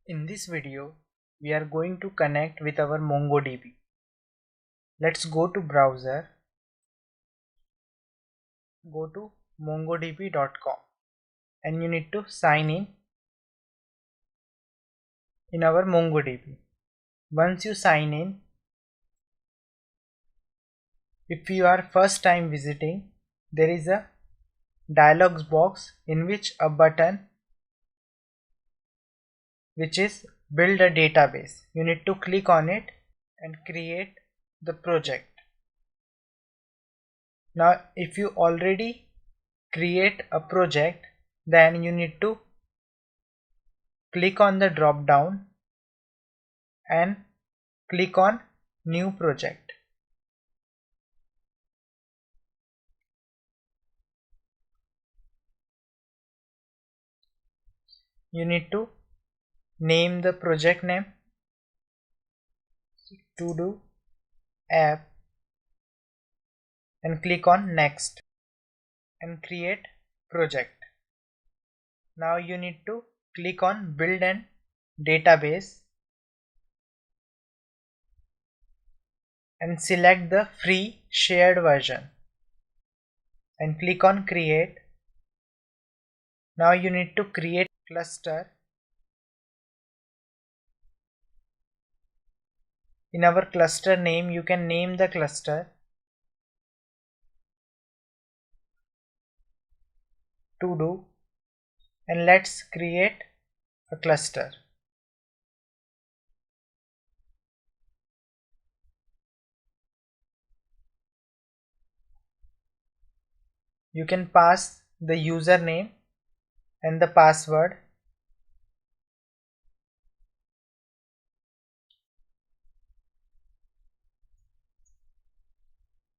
In this video, we are going to connect with our MongoDB. Let's go to browser, go to mongodb.com and you need to sign in our MongoDB. Once you sign in, if you are first time visiting, there is a dialog box in which a button which is build a database. You need to click on it and create the project. Now if you already create a project, then you need to click on the drop down and click on new project. You need to name the project name to do app and click on next and create project. Now you need to click on build an database and select the free shared version and click on create. Now you need to create cluster. In our cluster name, you can name the cluster to do and let's create a cluster. You can pass the username and the password.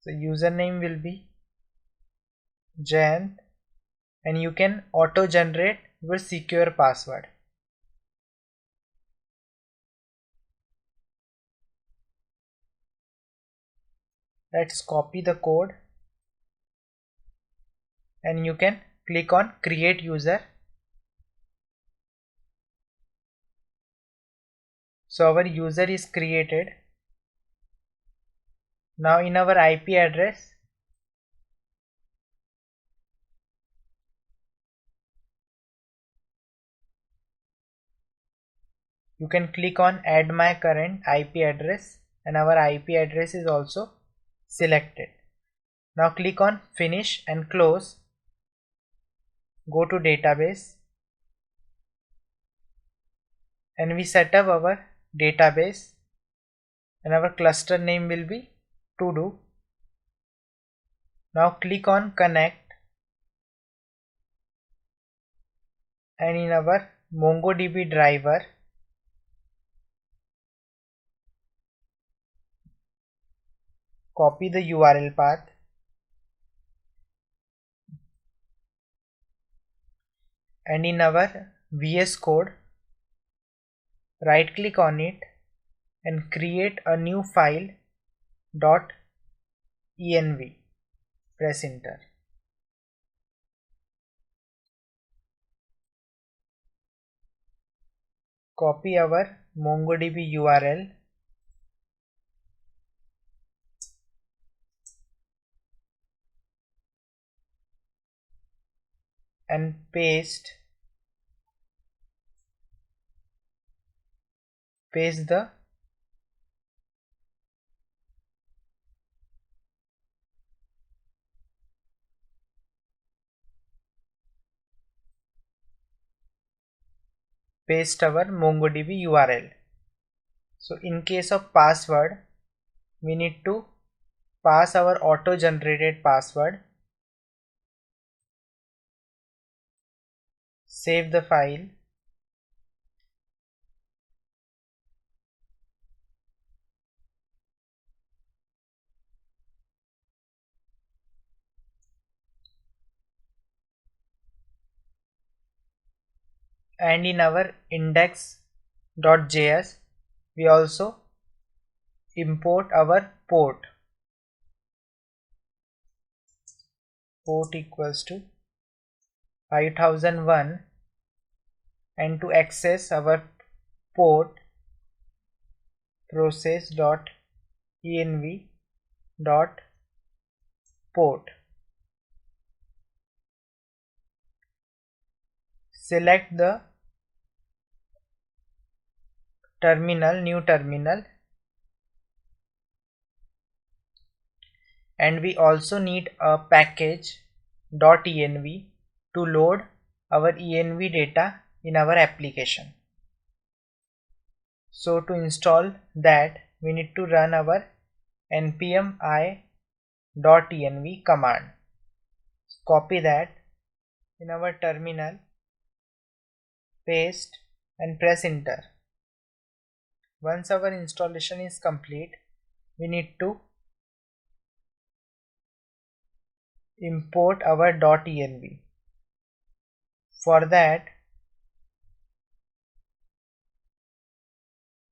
The username will be Jan and you can auto generate your secure password. Let's copy the code and you can click on create user. So our user is created. Now in our IP address, you can click on add my current IP address and our IP address is also selected. Now click on finish and close. Go to database and we set up our database and our cluster name will be to do. Now click on connect and in our MongoDB driver copy the URL path and in our VS Code right click on it and create a new file .env. Press enter. Copy our MongoDB URL and paste the our MongoDB URL. So in case of password, we need to pass our auto generated password. Save the file. And in our index.js, we also import our port equals to 5001 and to access our port process.env.port. Select the new terminal, and we also need a package .env to load our env data in our application. So to install that, we need to run our npm i.env command. Copy that in our terminal, paste and press enter. Once our installation is complete, we need to import our .env. For that,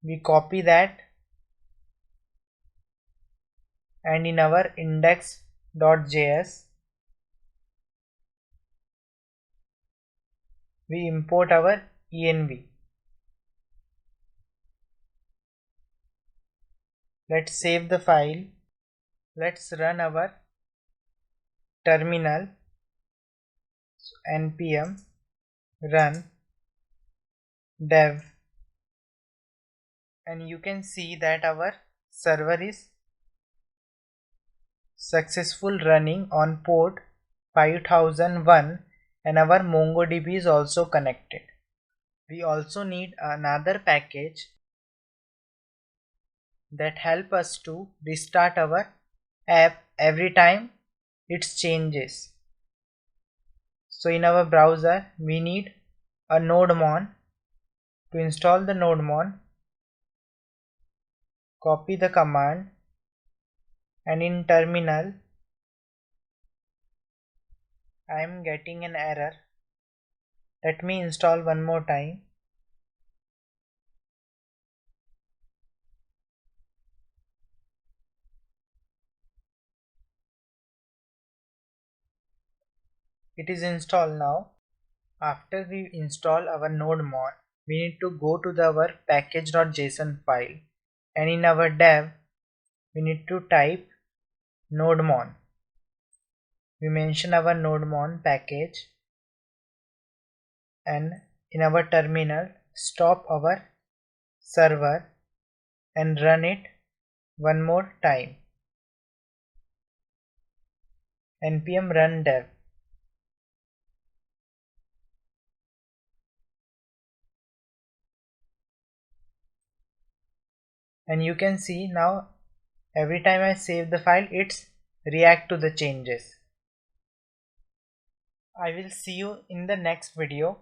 we copy that and in our index.js we import our env. Let's save the file. Let's run our terminal. Npm run dev, and you can see that our server is successful running on port 5001 and our MongoDB is also connected. We also need another package that help us to restart our app every time it changes. So in our browser we need a nodemon. To install the nodemon, copy the command and in terminal I am getting an error. Let me install one more time. It is installed now. After we install our nodemon, we need to go to our package.json file, and in our dev we need to type nodemon. We mention our nodemon package, and in our terminal stop our server and run it one more time. Npm run dev. And you can see now every time I save the file, it's react to the changes. I will see you in the next video.